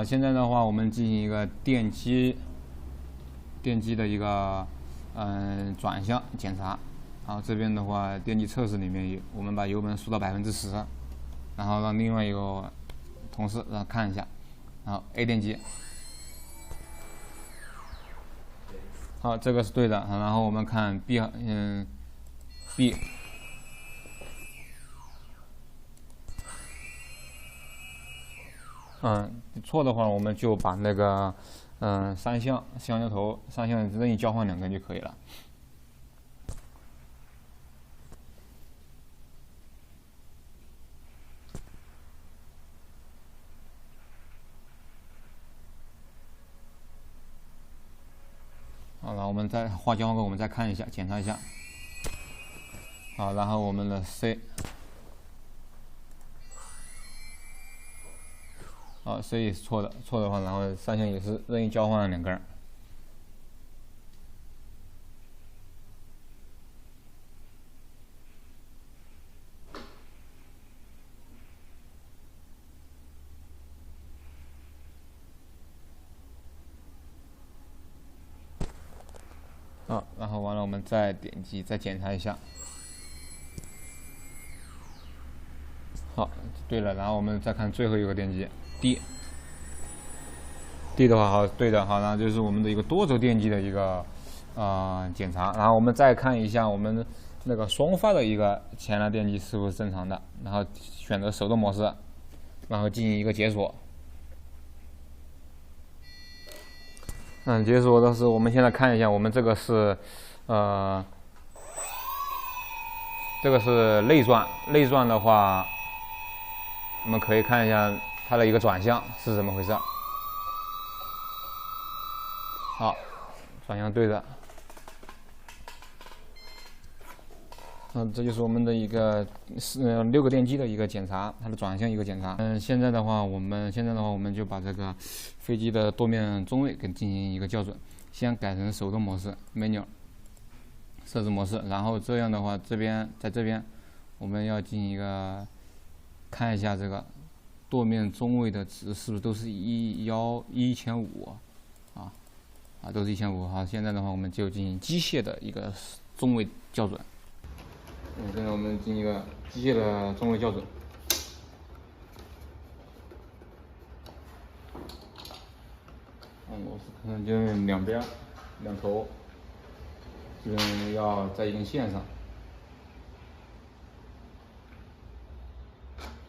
现在的话，我们进行一个电机的一个转向检查。然后这边的话，电机测试里面我们把油门缩到10%，然后让另外一个同事让看一下。然后 A 电机，好，这个是对的。然后我们看 B，B。错的话，我们就把那个三相橡胶头三相任意交换2根就可以了。好了，我们再画交换口，我们再看一下，检查一下。好，然后我们的 C。C 也是错的，错的话，然后三相也是任意交换了2根。然后完了，我们再点击再检查一下。好，对了，然后我们再看最后一个电机 D 的话，好，对的，好，然后就是我们的一个多轴电机的一个检查。然后我们再看一下我们那个双发的一个前栏电机是否是正常的，然后选择手动模式，然后进行一个解锁。解锁的是我们现在看一下，我们这个是这个是内转，内转的话，我们可以看一下它的一个转向是怎么回事。好，转向对的。这就是我们的一个6个电机的一个检查，它的转向一个检查。现在的话，我们就把这个飞机的舵面中位给进行一个校准，先改成手动模式 manual 设置模式，然后这样的话，在这边我们要进行一个看一下这个舵面中位的值是不是都是1500都是1500。好，现在的话我们就进行机械的一个中位校准。现在我们进行一个机械的中位校准。螺丝可能就两边两头，这边要在一根线上。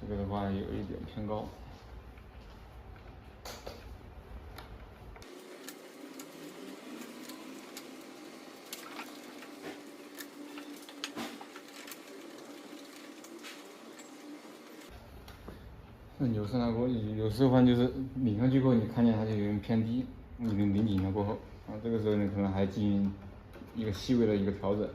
这个的话有一点偏高。扭上来过，有时候就是拧上去过后，你看见它就有点偏低，你拧了过后，这个时候呢可能还进行一个细微的一个调整。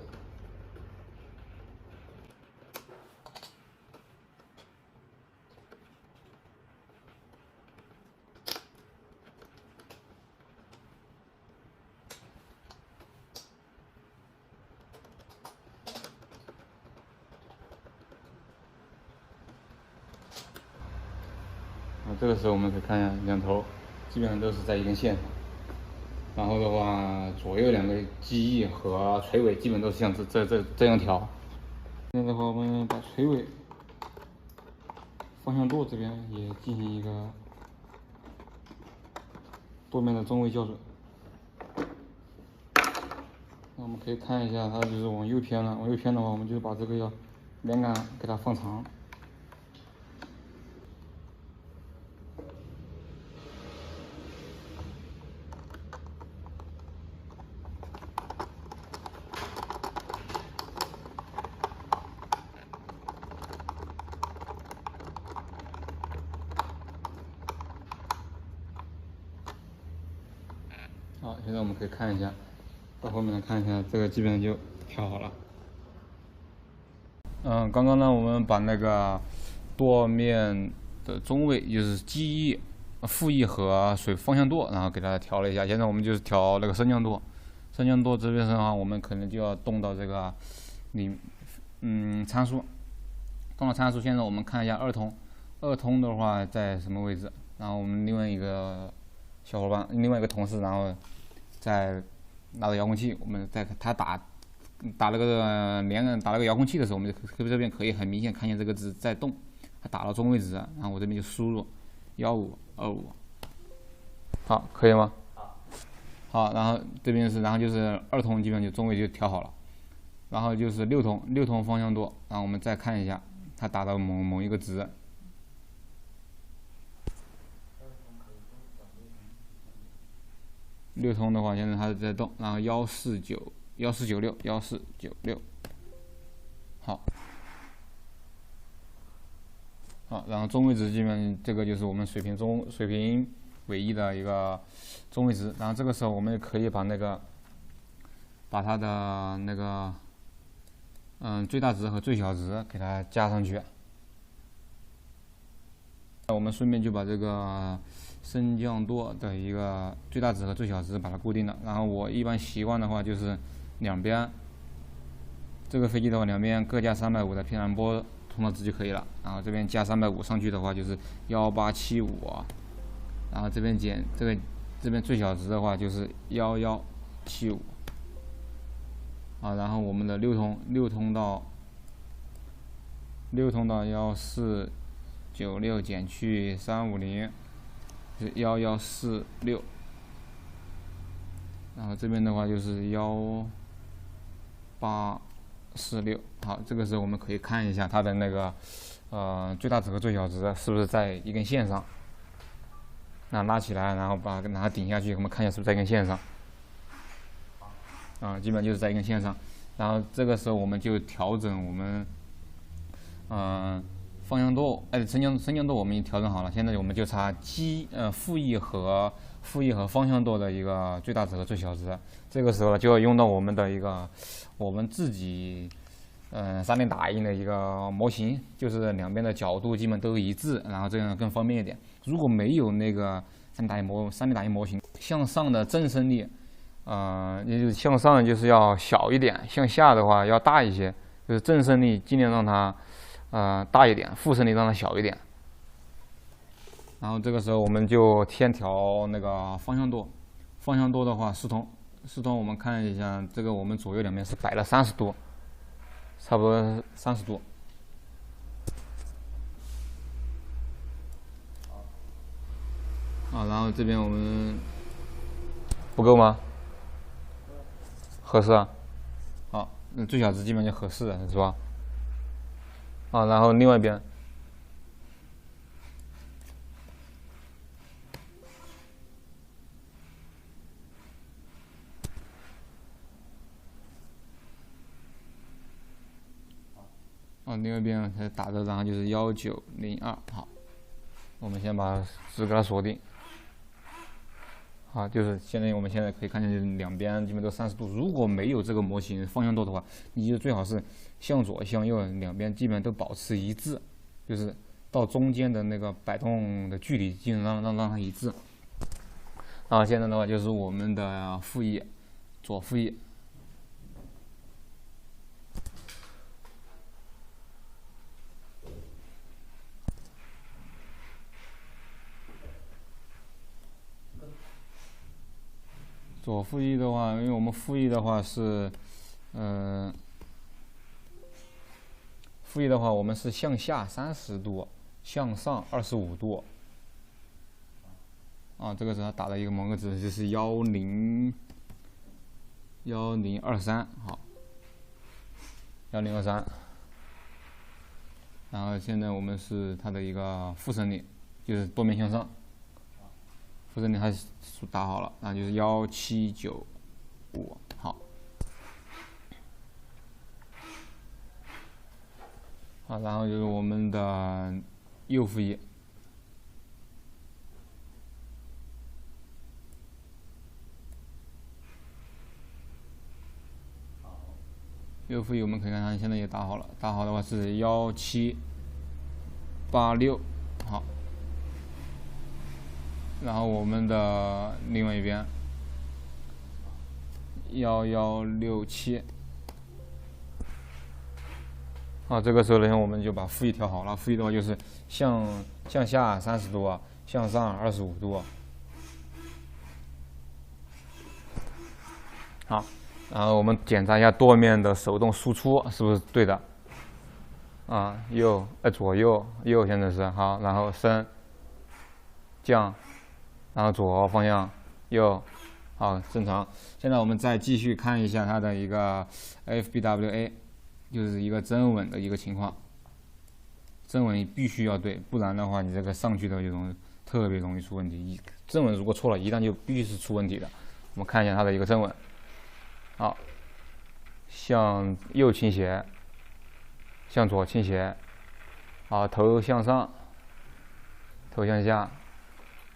这个时候我们可以看一下两头基本上都是在一根线上，然后的话左右2个机翼和垂尾基本都是像这样调。现在的话我们把垂尾方向舵这边也进行一个舵面的中位校准。那我们可以看一下它就是往右偏了，往右偏的话我们就把这个连杆给它放长。好，现在我们可以看一下，到后面来看一下，这个基本上就调好了。刚刚呢，我们把那个舵面的中位，就是机翼、副翼和水方向舵，然后给它调了一下。现在我们就是调那个升降舵，升降舵这边的话，我们可能就要动到这个参数，动到参数。现在我们看一下二通的话在什么位置？然后我们另外一个小伙伴，另外一个同事，然后再拿着遥控器，我们在他打那个打那个遥控器的时候，我们这边可以很明显看见这个字在动，他打到中位值，然后我这边就输入1525，好，可以吗？好，然后这边是，然后就是2通，基本就中位就调好了，然后就是6通方向舵，然后我们再看一下，它打到某一个值。6通的话，现在它是在动，然后1496，好，然后中位值基本这个就是我们水平尾翼的一个中位值，然后这个时候我们也可以把它的那个最大值和最小值给它加上去。我们顺便就把这个升降舵的一个最大值和最小值把它固定了。然后我一般习惯的话就是两边，这个飞机的话两边各加350的偏燃波通道值就可以了。然后这边加350上去的话就是1875，然后这边减这边最小值的话就是1175。然后我们的6通到1496减去350是1146，然后这边的话就是1846。好，这个时候我们可以看一下它的那个最大值和最小值是不是在一根线上。那拉起来，然后把它顶下去，我们看一下是不是在一根线上。基本就是在一根线上。然后这个时候我们就调整我们方向舵，升降舵我们已经调整好了，现在我们就差副翼和方向舵的一个最大值和最小值。这个时候就要用到我们自己3D 打印的一个模型，就是两边的角度基本都一致，然后这样更方便一点。如果没有那个3D 打印模型，向上的正升力也就是向上就是要小一点，向下的话要大一些，就是正升力尽量让它大一点，负升力让它小一点。然后这个时候我们就先调那个方向舵的话4通，我们看一下这个我们左右两边是摆了30度，差不多30度。然后这边我们不够吗？合适啊。好，那最小值基本就合适了，是吧？然后另外一边，另外一边才打的，然后就是1902。好，我们先把值给它锁定。就是我们现在可以看见，就是两边基本都30度。如果没有这个模型方向舵的话，你就最好是向左向右两边基本都保持一致，就是到中间的那个摆动的距离，基本上让它一致。现在的话就是我们的副翼，左副翼。左副翼的话，因为我们副翼的话是，副翼的话我们是向下30度，向上25度。这个时候打了一个某个值，就是1023，好，1023。然后现在我们是它的一个负升力，就是舵面向上。负升力还是打好了，然后就是1795，好。然后就是我们的右副翼，我们可以看它现在也打好了，打好的话是1786，好。然后我们的另外一边1167，这个时候呢，我们就把副翼调好了。副翼的话就是向下30度，向上25度。好，然后我们检查一下舵面的手动输出是不是对的。啊，左右现在是好，然后升降，然后左方向右，好，正常。现在我们再继续看一下它的一个 FBWA， 就是一个增稳的一个情况。增稳必须要对，不然的话你这个上去的就特别容易出问题。增稳如果错了，一旦就必须是出问题的。我们看一下它的一个增稳，好，向右倾斜。向左倾斜，好，头向上，头向下，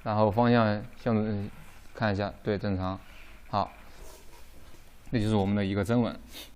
然后方向看一下，对，正常，好，这就是我们的一个增稳。